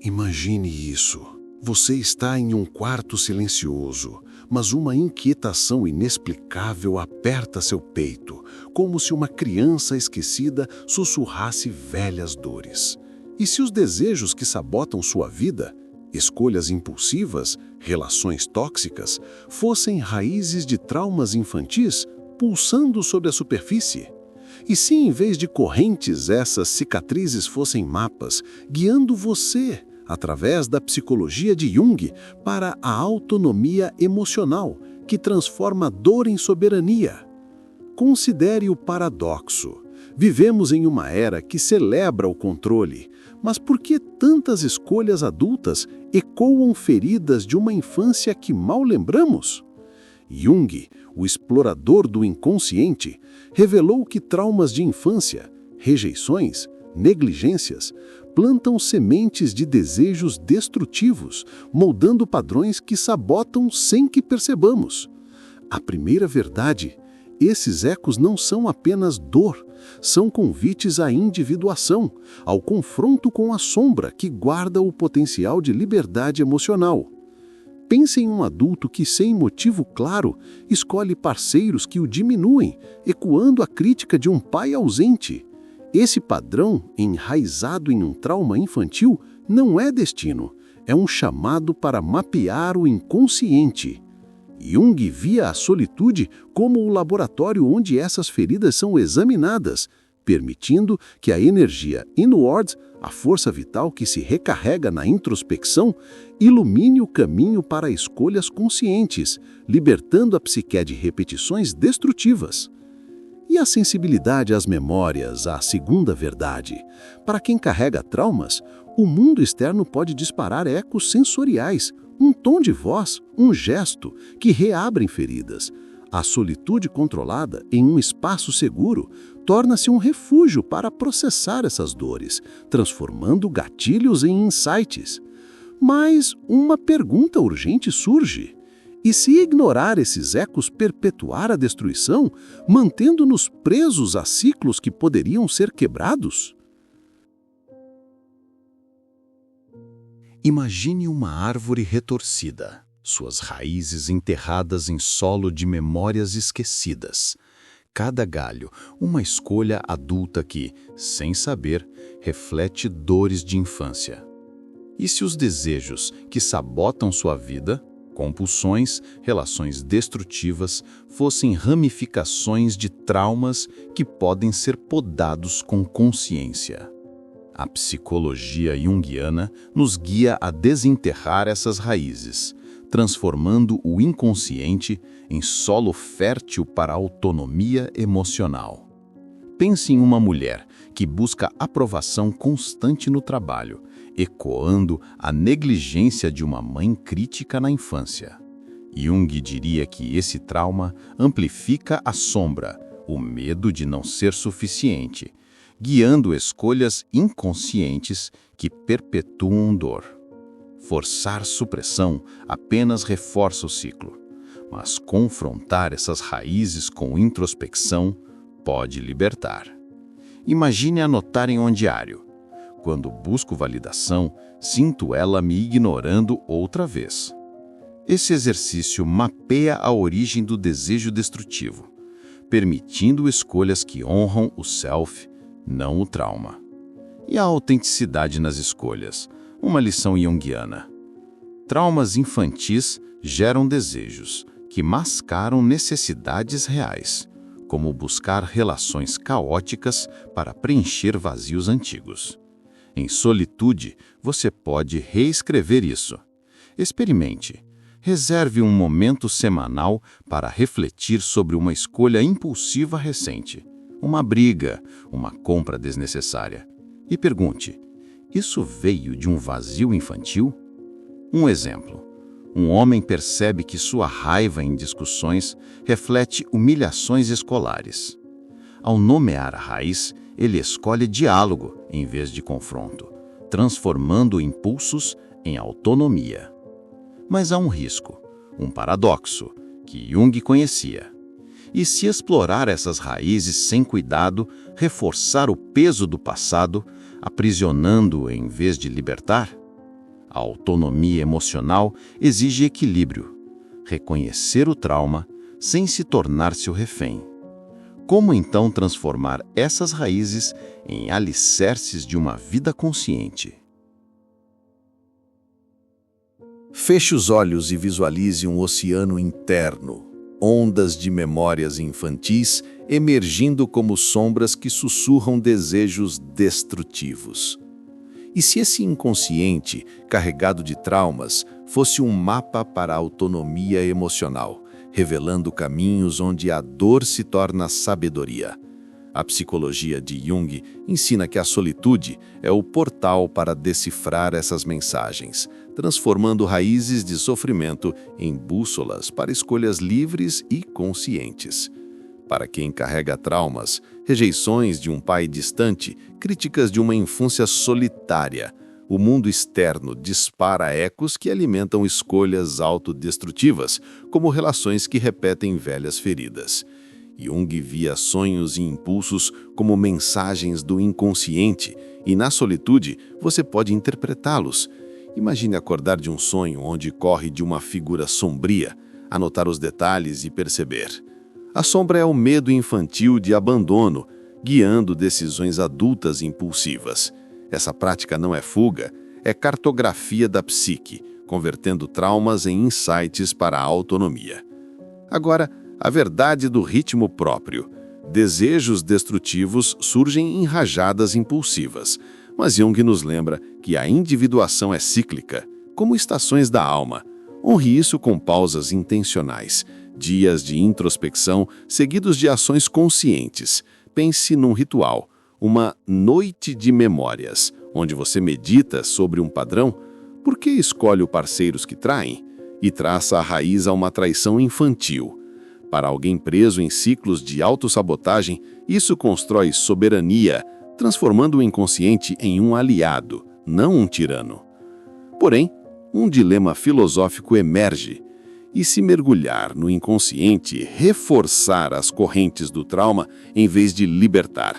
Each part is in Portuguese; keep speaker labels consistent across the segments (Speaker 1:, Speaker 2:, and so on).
Speaker 1: Imagine isso. Você está em um quarto silencioso, mas uma inquietação inexplicável aperta seu peito, como se uma criança esquecida sussurrasse velhas dores. E se os desejos que sabotam sua vida, escolhas impulsivas, relações tóxicas, fossem raízes de traumas infantis pulsando sobre a superfície? E se em vez de correntes essas cicatrizes fossem mapas, guiando você, através da psicologia de Jung, para a autonomia emocional, que transforma a dor em soberania? Considere o paradoxo. Vivemos em uma era que celebra o controle, mas por que tantas escolhas adultas ecoam feridas de uma infância que mal lembramos? Jung, o explorador do inconsciente, revelou que traumas de infância, rejeições, negligências, plantam sementes de desejos destrutivos, moldando padrões que sabotam sem que percebamos. A primeira verdade: esses ecos não são apenas dor, são convites à individuação, ao confronto com a sombra que guarda o potencial de liberdade emocional. Pense em um adulto que, sem motivo claro, escolhe parceiros que o diminuem, ecoando a crítica de um pai ausente. Esse padrão, enraizado em um trauma infantil, não é destino, é um chamado para mapear o inconsciente. Jung via a solitude como o laboratório onde essas feridas são examinadas, permitindo que a energia inward, a força vital que se recarrega na introspecção, ilumine o caminho para escolhas conscientes, libertando a psique de repetições destrutivas. E a sensibilidade às memórias, à segunda verdade? Para quem carrega traumas, o mundo externo pode disparar ecos sensoriais, um tom de voz, um gesto, que reabrem feridas. A solitude controlada, em um espaço seguro, torna-se um refúgio para processar essas dores, transformando gatilhos em insights. Mas uma pergunta urgente surge. E se ignorar esses ecos perpetuar a destruição, mantendo-nos presos a ciclos que poderiam ser quebrados?
Speaker 2: Imagine uma árvore retorcida, suas raízes enterradas em solo de memórias esquecidas. Cada galho, uma escolha adulta que, sem saber, reflete dores de infância. E se os desejos que sabotam sua vida, compulsões, relações destrutivas, fossem ramificações de traumas que podem ser podados com consciência? A psicologia junguiana nos guia a desenterrar essas raízes, transformando o inconsciente em solo fértil para a autonomia emocional. Pense em uma mulher que busca aprovação constante no trabalho, ecoando a negligência de uma mãe crítica na infância. Jung diria que esse trauma amplifica a sombra, o medo de não ser suficiente, guiando escolhas inconscientes que perpetuam dor. Forçar supressão apenas reforça o ciclo, mas confrontar essas raízes com introspecção pode libertar. Imagine anotar em um diário: quando busco validação, sinto ela me ignorando outra vez. Esse exercício mapeia a origem do desejo destrutivo, permitindo escolhas que honram o self, não o trauma. E a autenticidade nas escolhas, uma lição junguiana. Traumas infantis geram desejos que mascaram necessidades reais, como buscar relações caóticas para preencher vazios antigos. Em solitude, você pode reescrever isso. Experimente. Reserve um momento semanal para refletir sobre uma escolha impulsiva recente, uma briga, uma compra desnecessária. E pergunte: isso veio de um vazio infantil? Um exemplo. Um homem percebe que sua raiva em discussões reflete humilhações escolares. Ao nomear a raiz, ele escolhe diálogo em vez de confronto, transformando impulsos em autonomia. Mas há um risco, um paradoxo, que Jung conhecia. E se explorar essas raízes sem cuidado, reforçar o peso do passado, aprisionando-o em vez de libertar? A autonomia emocional exige equilíbrio, reconhecer o trauma sem se tornar seu refém. Como então transformar essas raízes em alicerces de uma vida consciente?
Speaker 3: Feche os olhos e visualize um oceano interno, ondas de memórias infantis emergindo como sombras que sussurram desejos destrutivos. E se esse inconsciente, carregado de traumas, fosse um mapa para a autonomia emocional, revelando caminhos onde a dor se torna sabedoria? A psicologia de Jung ensina que a solitude é o portal para decifrar essas mensagens, transformando raízes de sofrimento em bússolas para escolhas livres e conscientes. Para quem carrega traumas, rejeições de um pai distante, críticas de uma infância solitária, o mundo externo dispara ecos que alimentam escolhas autodestrutivas, como relações que repetem velhas feridas. Jung via sonhos e impulsos como mensagens do inconsciente, e na solitude você pode interpretá-los. Imagine acordar de um sonho onde corre de uma figura sombria, anotar os detalhes e perceber. A sombra é o medo infantil de abandono, guiando decisões adultas impulsivas. Essa prática não é fuga, é cartografia da psique, convertendo traumas em insights para a autonomia. Agora, a verdade do ritmo próprio. Desejos destrutivos surgem em rajadas impulsivas, mas Jung nos lembra que a individuação é cíclica, como estações da alma. Honre isso com pausas intencionais, dias de introspecção seguidos de ações conscientes. Pense num ritual, uma noite de memórias, onde você medita sobre um padrão. Por que escolhe os parceiros que traem? E traça a raiz a uma traição infantil. Para alguém preso em ciclos de autossabotagem, isso constrói soberania, transformando o inconsciente em um aliado, não um tirano. Porém, um dilema filosófico emerge. E se mergulhar no inconsciente, reforçar as correntes do trauma em vez de libertar?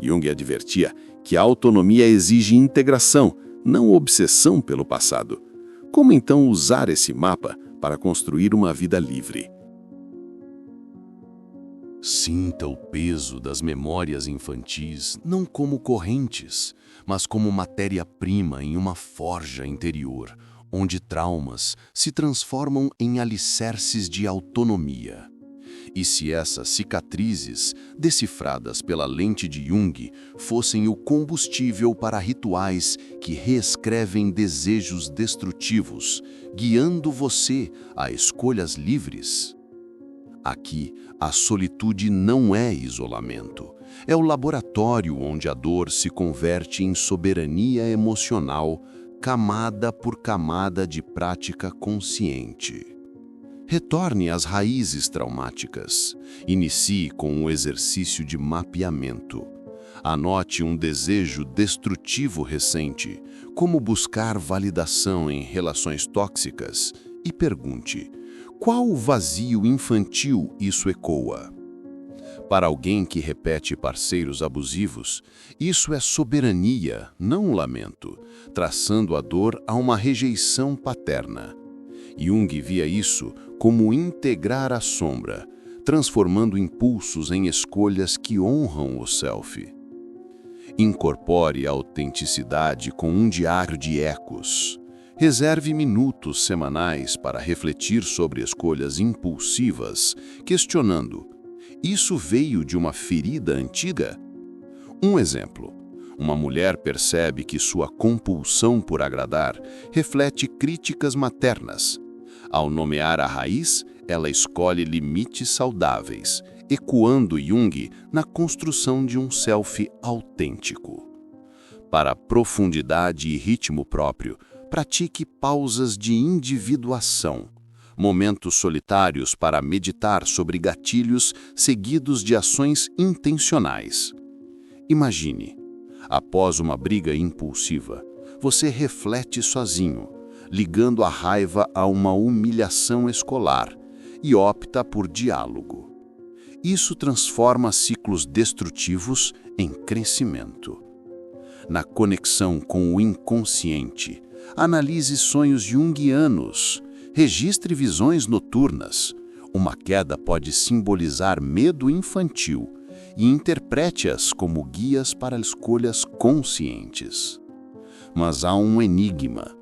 Speaker 3: Jung advertia que a autonomia exige integração, não obsessão pelo passado. Como então usar esse mapa para construir uma vida livre?
Speaker 2: Sinta o peso das memórias infantis não como correntes, mas como matéria-prima em uma forja interior, onde traumas se transformam em alicerces de autonomia. E se essas cicatrizes, decifradas pela lente de Jung, fossem o combustível para rituais que reescrevem desejos destrutivos, guiando você a escolhas livres? Aqui, a solitude não é isolamento. É o laboratório onde a dor se converte em soberania emocional, camada por camada de prática consciente. Retorne às raízes traumáticas. Inicie com um exercício de mapeamento. Anote um desejo destrutivo recente, como buscar validação em relações tóxicas, e pergunte: qual vazio infantil isso ecoa? Para alguém que repete parceiros abusivos, isso é soberania, não um lamento, traçando a dor a uma rejeição paterna. Jung via isso como integrar a sombra, transformando impulsos em escolhas que honram o self. Incorpore a autenticidade com um diário de ecos. Reserve minutos semanais para refletir sobre escolhas impulsivas, questionando: isso veio de uma ferida antiga? Um exemplo: uma mulher percebe que sua compulsão por agradar reflete críticas maternas. Ao nomear a raiz, ela escolhe limites saudáveis, ecoando Jung na construção de um self autêntico. Para profundidade e ritmo próprio, pratique pausas de individuação, momentos solitários para meditar sobre gatilhos seguidos de ações intencionais. Imagine, após uma briga impulsiva, você reflete sozinho, ligando a raiva a uma humilhação escolar e opta por diálogo. Isso transforma ciclos destrutivos em crescimento. Na conexão com o inconsciente,
Speaker 1: Analise sonhos junguianos. Registre visões noturnas. Uma queda pode simbolizar medo infantil e interprete-as como guias para escolhas conscientes. Mas há um enigma.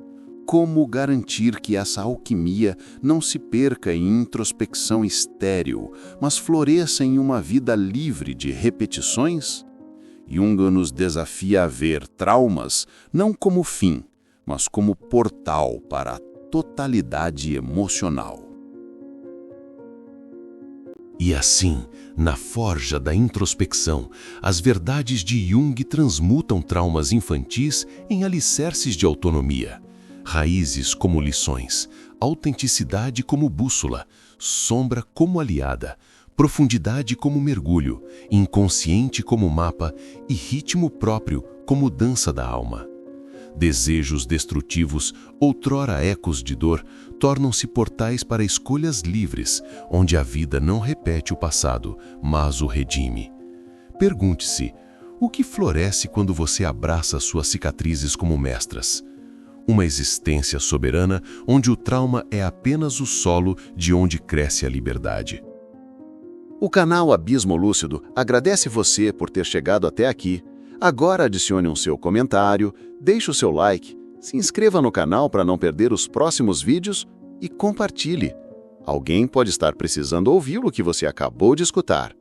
Speaker 1: Como garantir que essa alquimia não se perca em introspecção estéril, mas floresça em uma vida livre de repetições? Jung nos desafia a ver traumas não como fim, mas como portal para a totalidade emocional.
Speaker 4: E assim, na forja da introspecção, as verdades de Jung transmutam traumas infantis em alicerces de autonomia, raízes como lições, autenticidade como bússola, sombra como aliada, profundidade como mergulho, inconsciente como mapa e ritmo próprio como dança da alma. Desejos destrutivos, outrora ecos de dor, tornam-se portais para escolhas livres, onde a vida não repete o passado, mas o redime. Pergunte-se, o que floresce quando você abraça suas cicatrizes como mestras? Uma existência soberana onde o trauma é apenas o solo de onde cresce a liberdade.
Speaker 3: O canal Abismo Lúcido agradece você por ter chegado até aqui. Agora adicione um seu comentário, deixe o seu like, se inscreva no canal para não perder os próximos vídeos e compartilhe. Alguém pode estar precisando ouvir o que você acabou de escutar.